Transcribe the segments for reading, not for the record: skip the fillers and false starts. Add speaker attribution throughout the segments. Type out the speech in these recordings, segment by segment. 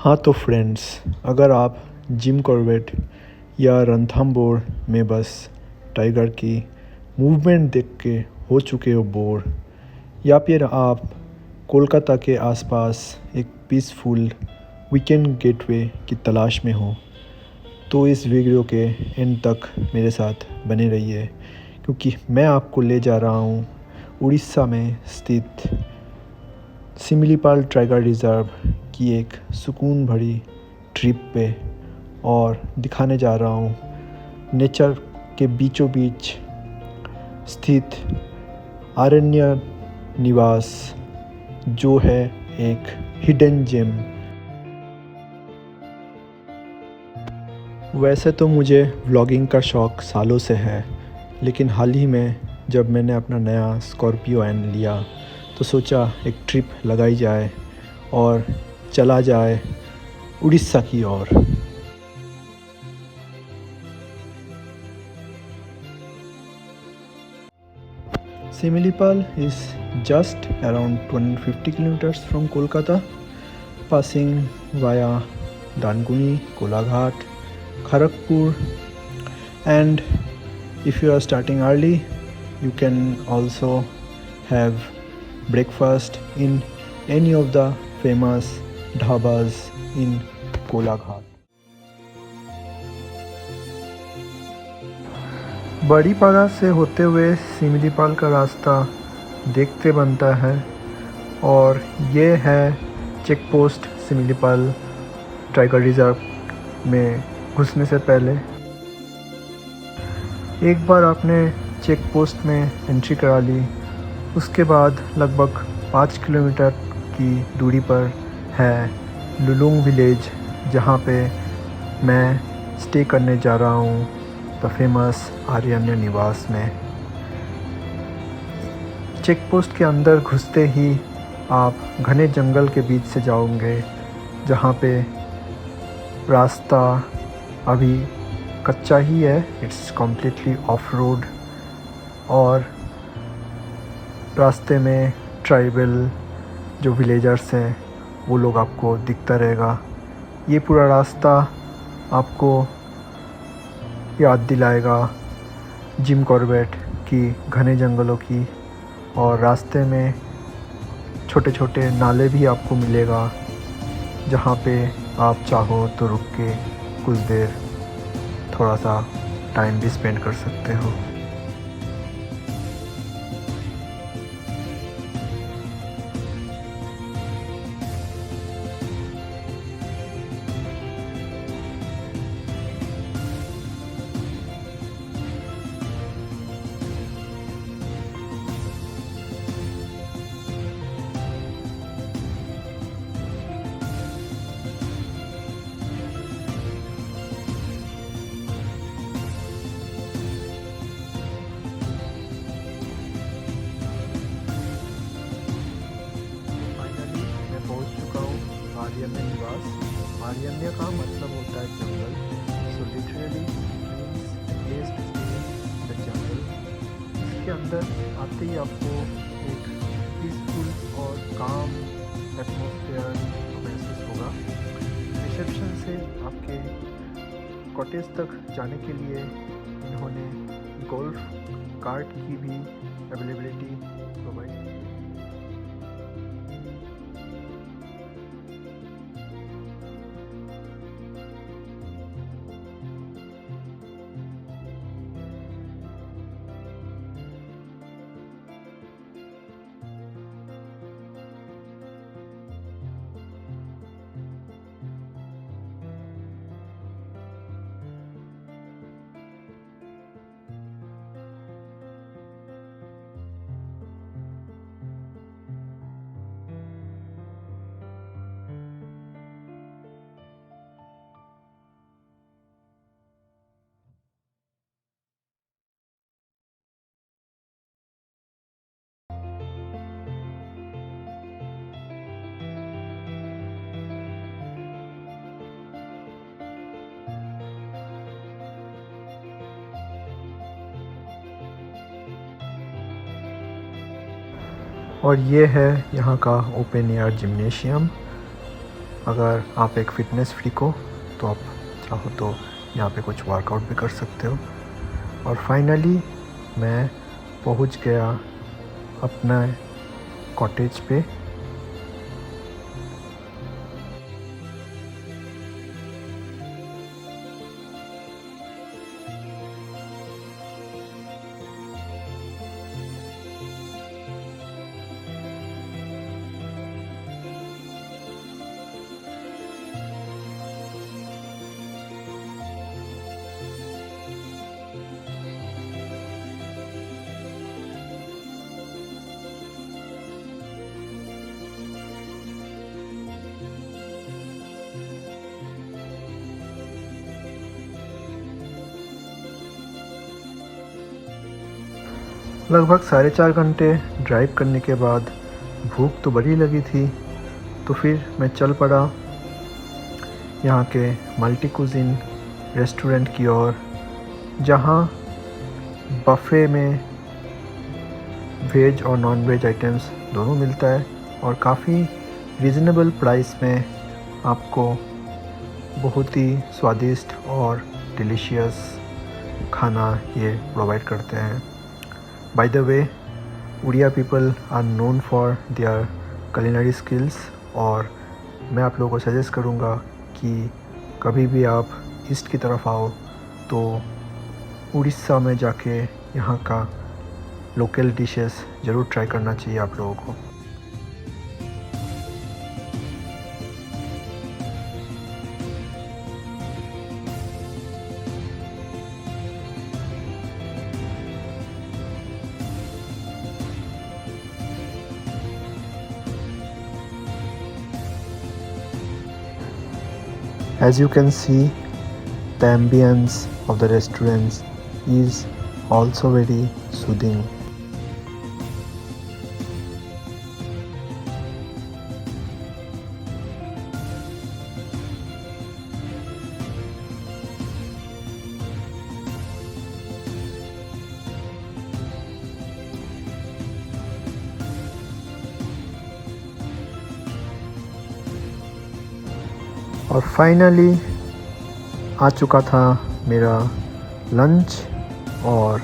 Speaker 1: हाँ तो फ्रेंड्स, अगर आप जिम कॉर्बेट या रणथंभौर में बस टाइगर की मूवमेंट देख के हो चुके हो बोर, या फिर आप कोलकाता के आसपास एक पीसफुल वीकेंड गेटवे की तलाश में हो, तो इस वीडियो के एंड तक मेरे साथ बने रहिए, क्योंकि मैं आपको ले जा रहा हूँ उड़ीसा में स्थित सिमिलीपाल टाइगर रिज़र्व की एक सुकून भरी ट्रिप पे, और दिखाने जा रहा हूँ नेचर के बीचों बीच स्थित अरण्य निवास, जो है एक हिडन जेम। वैसे तो मुझे व्लॉगिंग का शौक़ सालों से है, लेकिन हाल ही में जब मैंने अपना नया स्कॉर्पियो एन लिया तो सोचा एक ट्रिप लगाई जाए और चला जाए उड़ीसा की ओर। Similipal is just around 250 kilometers from Kolkata, passing via Danguni, Kolaghat, Kharagpur, and if you are starting early, you can also have breakfast in any of the famous dhabas in Kolaghat. बड़ी पारा से होते हुए सिमिलीपाल का रास्ता देखते बनता है, और ये है check post Similipal tiger reserve में घुसने से पहले। एक बार आपने चेक पोस्ट में एंट्री करा ली, उसके बाद लगभग 5 किलोमीटर की दूरी पर है लुलुंग विलेज, जहाँ पे मैं स्टे करने जा रहा हूँ द फेमस आर्यन्य निवास में। चेक पोस्ट के अंदर घुसते ही आप घने जंगल के बीच से जाओगे, जहाँ पे रास्ता अभी कच्चा ही है, इट्स कम्प्लीटली ऑफ रोड, और रास्ते में ट्राइबल जो विलेजर्स हैं वो लोग आपको दिखता रहेगा। ये पूरा रास्ता आपको याद दिलाएगा जिम कॉर्बेट की घने जंगलों की, और रास्ते में छोटे छोटे नाले भी आपको मिलेगा, जहाँ पे आप चाहो तो रुक के कुछ देर थोड़ा सा टाइम भी स्पेंड कर सकते हो। आर्यन्य निवास। आर्यन्य का मतलब होता है जंगल, so literally means place to stay in the jungle. इसके अंदर आते ही आपको एक पीसफुल और काम एटमॉस्फेयर महसूस होगा। रिसेप्शन से आपके कॉटेज तक जाने के लिए इन्होंने गोल्फ कार्ट की भी अवेलेबिलिटी प्रोवाइड की है। और ये है यहाँ का ओपन एयर जिम्नेशियम, अगर आप एक फ़िटनेस फ्रीक हो तो आप चाहो तो यहाँ पे कुछ वर्कआउट भी कर सकते हो। और फाइनली मैं पहुँच गया अपना कॉटेज पे। लगभग 4.5 घंटे ड्राइव करने के बाद भूख तो बड़ी लगी थी, तो फिर मैं चल पड़ा यहाँ के मल्टी कुज़िन रेस्टोरेंट की ओर, जहाँ बफ़े में वेज और नॉन वेज आइटम्स दोनों मिलता है और काफ़ी रीज़नेबल प्राइस में आपको बहुत ही स्वादिष्ट और डिलीशियस खाना ये प्रोवाइड करते हैं। By the way, Odia people are known for their culinary skills, और मैं आप लोगों को सजेस्ट करूँगा कि कभी भी आप ईस्ट की तरफ आओ तो उड़ीसा में जाके यहाँ का लोकल डिशेस ज़रूर ट्राई करना चाहिए आप लोगों को। As you can see, the ambience of the restaurants is also very soothing. और फाइनली आ चुका था मेरा लंच और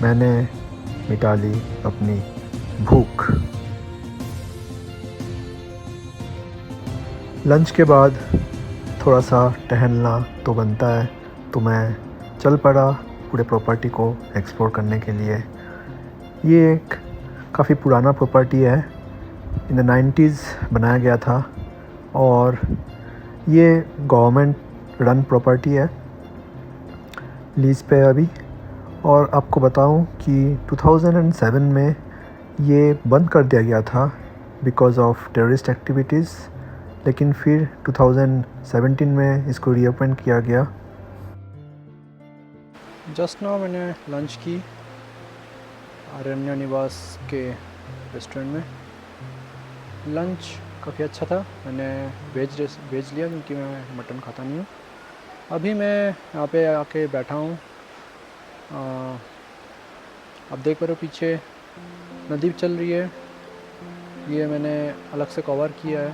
Speaker 1: मैंने मिटा ली अपनी भूख। लंच के बाद थोड़ा सा टहलना तो बनता है, तो मैं चल पड़ा पूरे प्रॉपर्टी को एक्सप्लोर करने के लिए। ये एक काफ़ी पुराना प्रॉपर्टी है, इन द 90s बनाया गया था और ये गवर्नमेंट रन प्रॉपर्टी है, लीज़ पे है अभी। और आपको बताऊं कि 2007 में ये बंद कर दिया गया था बिकॉज़ ऑफ टेररिस्ट एक्टिविटीज़, लेकिन फिर 2017 में इसको रीओपन किया गया। जस्ट नाउ मैंने लंच की अरण्य निवास के रेस्टोरेंट में। लंच काफ़ी अच्छा था। मैंने वेज लिया क्योंकि मैं मटन खाता नहीं हूँ। अभी मैं यहाँ पे आके बैठा हूँ। आप देख पा रहे हो पीछे नदी चल रही है, ये मैंने अलग से कवर किया है।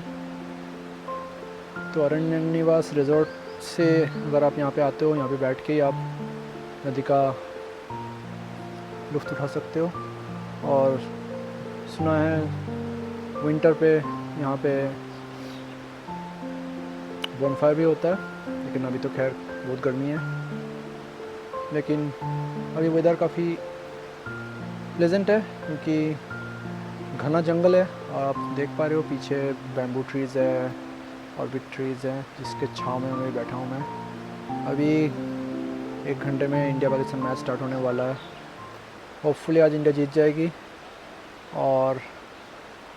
Speaker 1: तो अरण्य निवास रिजॉर्ट से अगर आप यहाँ पे आते हो, यहाँ पे बैठ के ही आप नदी का लुत्फ़ उठा सकते हो। और सुना है विंटर पे यहाँ पे बोनफायर भी होता है, लेकिन अभी तो खैर बहुत गर्मी है। लेकिन अभी वेदर काफ़ी प्लेजेंट है क्योंकि घना जंगल है और आप देख पा रहे हो पीछे बैम्बू ट्रीज़ है और बिग ट्रीज़ हैं जिसके छाँव में मैं बैठा हूँ। मैं अभी 1 घंटे में इंडिया पाकिस्तान मैच स्टार्ट होने वाला है। होपफुली आज इंडिया जीत जाएगी। और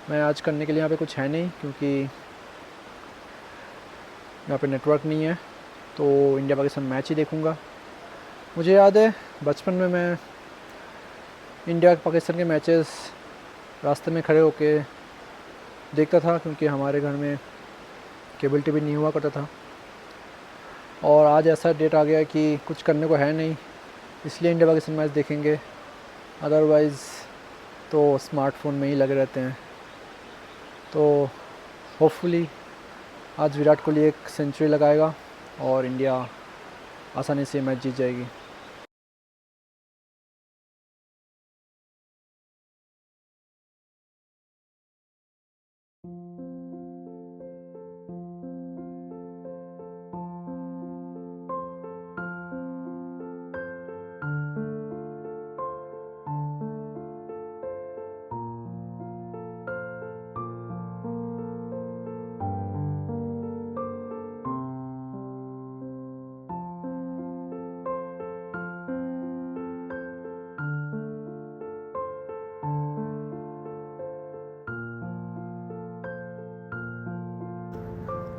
Speaker 1: मैं आज करने के लिए यहाँ पे कुछ है नहीं क्योंकि यहाँ पे नेटवर्क नहीं है, तो इंडिया पाकिस्तान मैच ही देखूँगा। मुझे याद है बचपन में मैं इंडिया पाकिस्तान के मैचेस रास्ते में खड़े होके देखता था क्योंकि हमारे घर में केबल टीवी नहीं हुआ करता था। और आज ऐसा डेट आ गया कि कुछ करने को है नहीं, इसलिए इंडिया पाकिस्तान मैच देखेंगे, अदरवाइज़ तो स्मार्टफोन में ही लगे रहते हैं। तो होपफुली आज विराट कोहली एक सेंचुरी लगाएगा और इंडिया आसानी से मैच जीत जाएगी।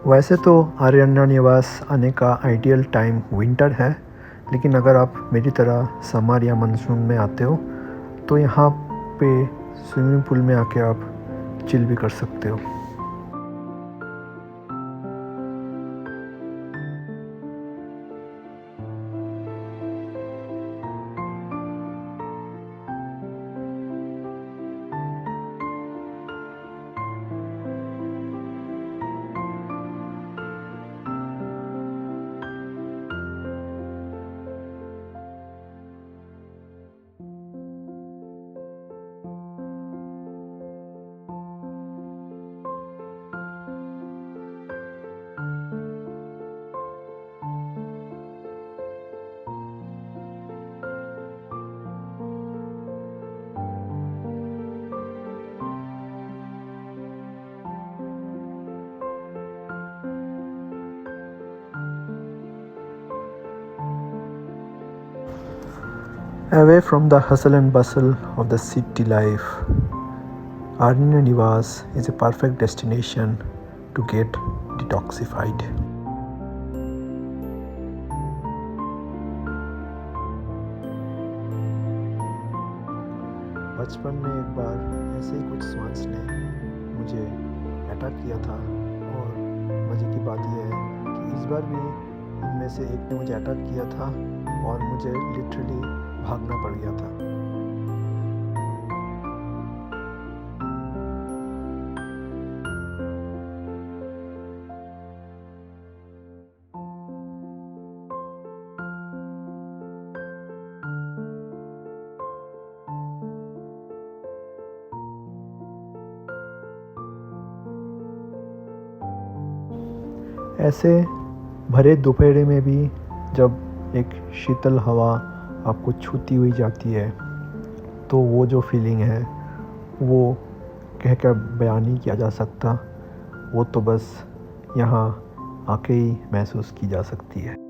Speaker 1: वैसे तो आर्यना निवास आने का आइडियल टाइम विंटर है, लेकिन अगर आप मेरी तरह समर या मानसून में आते हो तो यहाँ पे स्विमिंग पूल में आके आप चिल भी कर सकते हो। Away from the hustle and bustle of the city life, Aranya Niwas is a perfect destination to get detoxified. बचपन में एक बार ऐसे ही कुछ स्वांस ने मुझे अटैक किया था और मज़े की बात यह है कि इस बार भी इनमें से एक ने मुझे अटैक किया था और मुझे लिटरली भागना पड़ गया था। ऐसे भरे दोपहर में भी जब एक शीतल हवा आपको छूती हुई जाती है तो वो जो फीलिंग है वो कह कर बयान नहीं किया जा सकता, वो तो बस यहाँ आके ही महसूस की जा सकती है।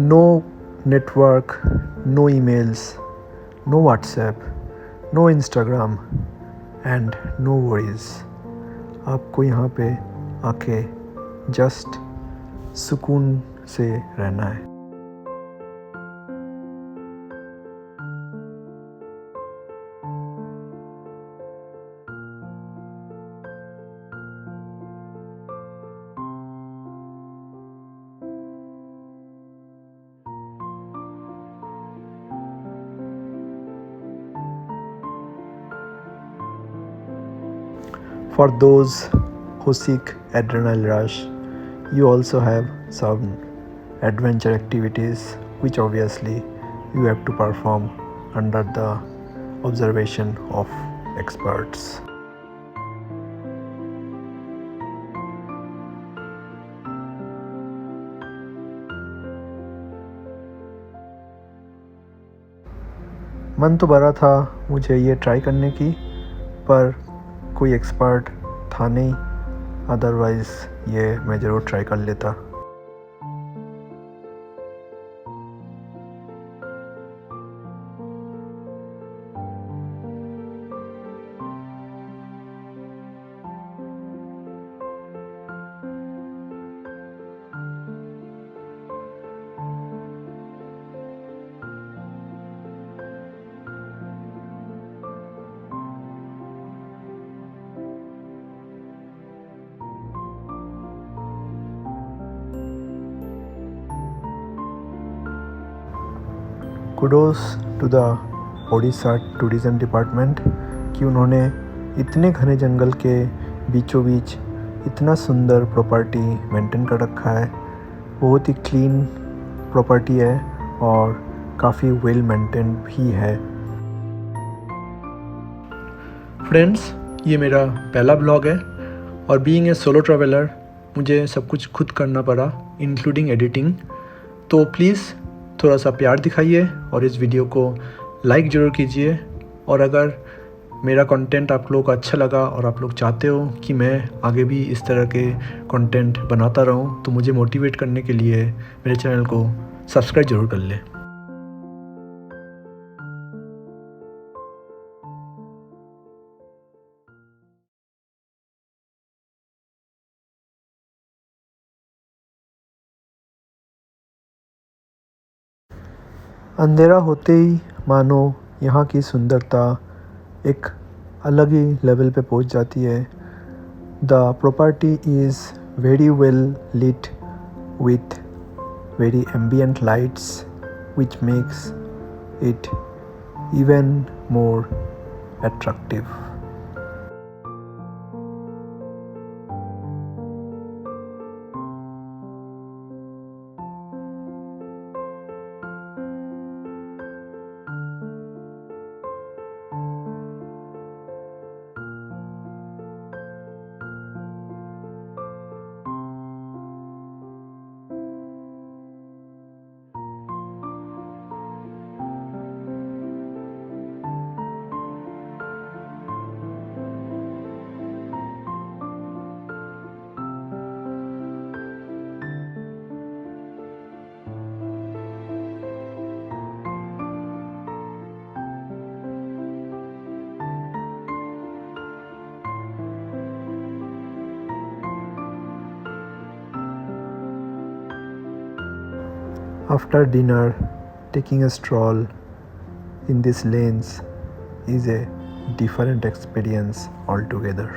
Speaker 1: No network, no emails, no WhatsApp, no Instagram and no worries। आपको यहाँ पे आके जस्ट सुकून से रहना है। For those who seek adrenaline rush, you also have some adventure activities which obviously you have to perform under the observation of experts। मन तो भरा था मुझे ये ट्राई करने की, पर कोई एक्सपर्ट था नहीं, अदरवाइज़ ये मैं ज़रूर ट्राई कर लेता। Kudos to the Odisha tourism department कि उन्होंने इतने घने जंगल के बीचों बीच इतना सुंदर प्रॉपर्टी मेंटेन कर रखा है। बहुत ही क्लीन प्रॉपर्टी है और काफ़ी वेल मेंटेन भी है। फ्रेंड्स, ये मेरा पहला ब्लॉग है और बीइंग ए सोलो ट्रैवलर मुझे सब कुछ खुद करना पड़ा, इंक्लूडिंग एडिटिंग। तो प्लीज़ थोड़ा सा प्यार दिखाइए और इस वीडियो को लाइक ज़रूर कीजिए। और अगर मेरा कंटेंट आप लोगों को अच्छा लगा और आप लोग चाहते हो कि मैं आगे भी इस तरह के कंटेंट बनाता रहूं, तो मुझे मोटिवेट करने के लिए मेरे चैनल को सब्सक्राइब ज़रूर कर लें। अंधेरा होते ही मानो यहाँ की सुंदरता एक अलग ही लेवल पे पहुँच जाती है। The property is very well lit with very ambient lights which makes it even more attractive. After dinner, taking a stroll in these lanes is a different experience altogether.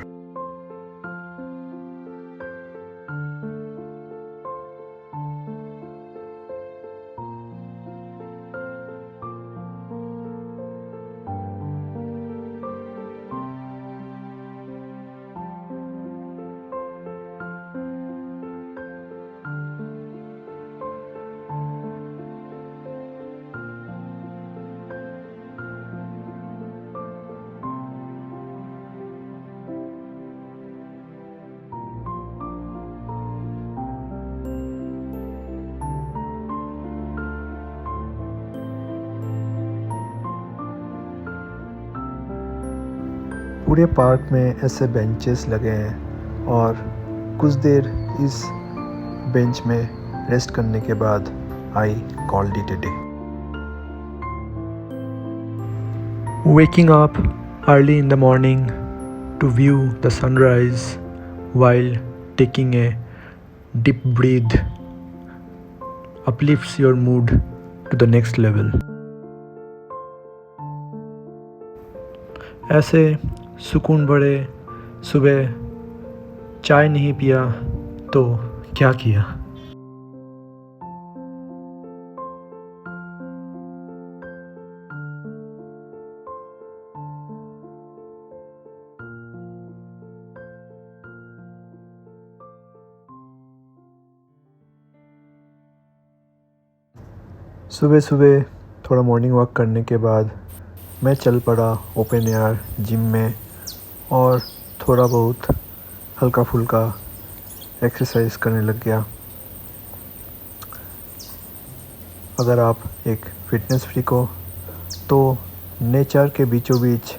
Speaker 1: पूरे पार्क में ऐसे benches लगे हैं और कुछ देर इस bench में rest करने के बाद I called it a day. Waking up early in the morning to view the sunrise while taking a deep breath uplifts your mood to the next level. ऐसे सुकून भरे सुबह चाय नहीं पिया तो क्या किया। सुबह सुबह थोड़ा मॉर्निंग वॉक करने के बाद मैं चल पड़ा ओपन एयर जिम में और थोड़ा बहुत हल्का फुल्का एक्सरसाइज करने लग गया। अगर आप एक फ़िटनेस फ्रीक हो तो नेचर के बीचों बीच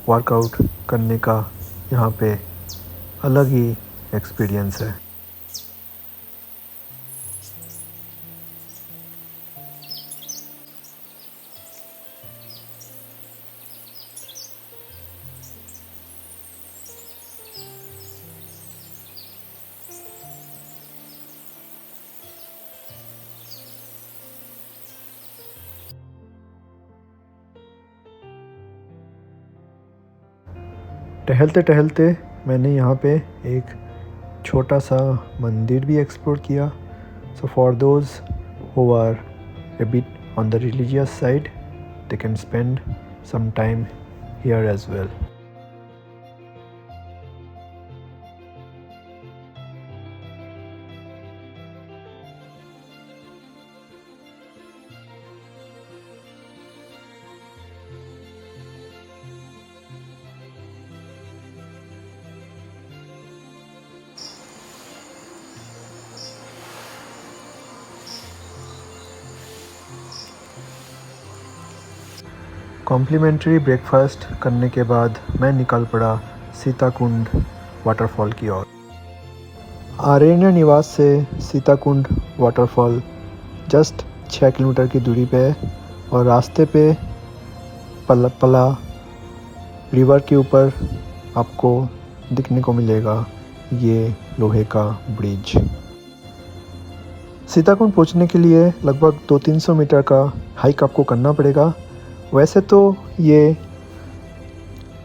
Speaker 1: वर्कआउट करने का यहाँ पे अलग ही एक्सपीरियंस है। टहलते टहलते मैंने यहाँ पे एक छोटा सा मंदिर भी एक्सप्लोर किया। So for those who are a bit on the religious side, they can spend some time here as well. Complimentary breakfast करने के बाद मैं निकल पड़ा सीताकुंड वाटरफॉल की ओर। आरण्य निवास से सीताकुंड वाटरफॉल जस्ट 6 किलोमीटर की दूरी पे है और रास्ते पे पला रिवर के ऊपर आपको दिखने को मिलेगा ये लोहे का ब्रिज। सीताकुंड पहुंचने के लिए लगभग 200-300 मीटर का हाइक आपको करना पड़ेगा। वैसे तो ये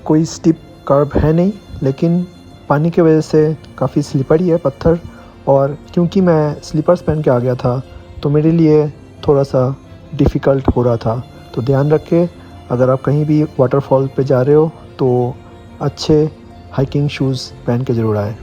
Speaker 1: कोई स्टीप कर्व है नहीं, लेकिन पानी की वजह से काफ़ी स्लिपरी है पत्थर, और क्योंकि मैं स्लीपर्स पहन के आ गया था तो मेरे लिए थोड़ा सा डिफ़िकल्ट हो रहा था। तो ध्यान रखें, अगर आप कहीं भी वाटरफॉल पे जा रहे हो तो अच्छे हाइकिंग शूज़ पहन के ज़रूर आए।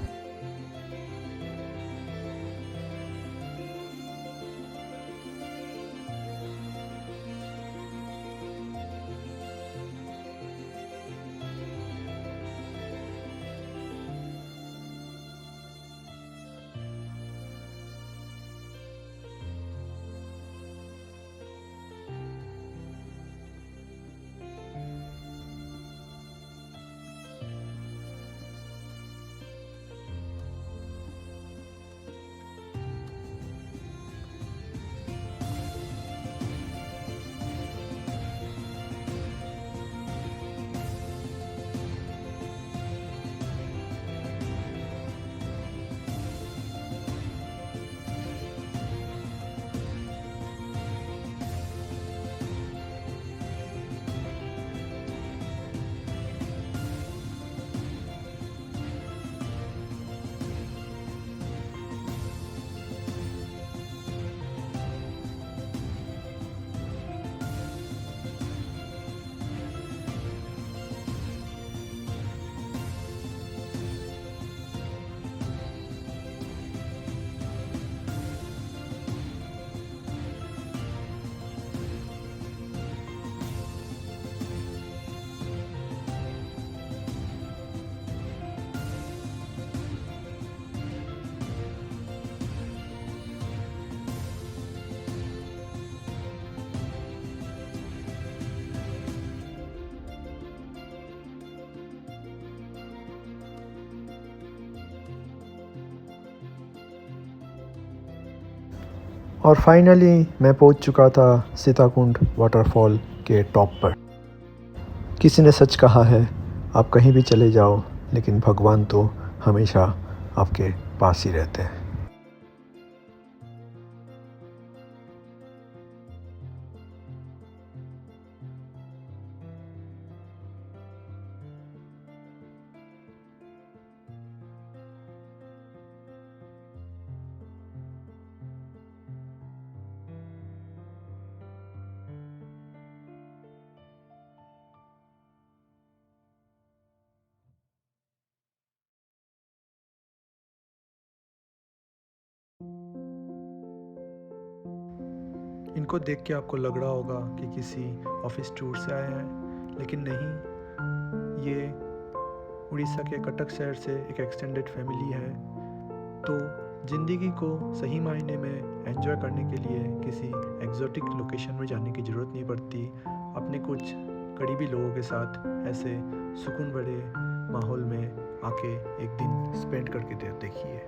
Speaker 1: और फाइनली मैं पहुंच चुका था सीताकुंड वाटरफॉल के टॉप पर। किसी ने सच कहा है, आप कहीं भी चले जाओ लेकिन भगवान तो हमेशा आपके पास ही रहते हैं। इनको देख के आपको लग रहा होगा कि किसी ऑफिस टूर से आए हैं, लेकिन नहीं, ये उड़ीसा के कटक शहर से एक एक्सटेंडेड फैमिली है। तो ज़िंदगी को सही मायने में एंजॉय करने के लिए किसी एग्जॉटिक लोकेशन में जाने की ज़रूरत नहीं पड़ती। अपने कुछ करीबी लोगों के साथ ऐसे सुकून भरे माहौल में आके एक दिन स्पेंड करके देखिए।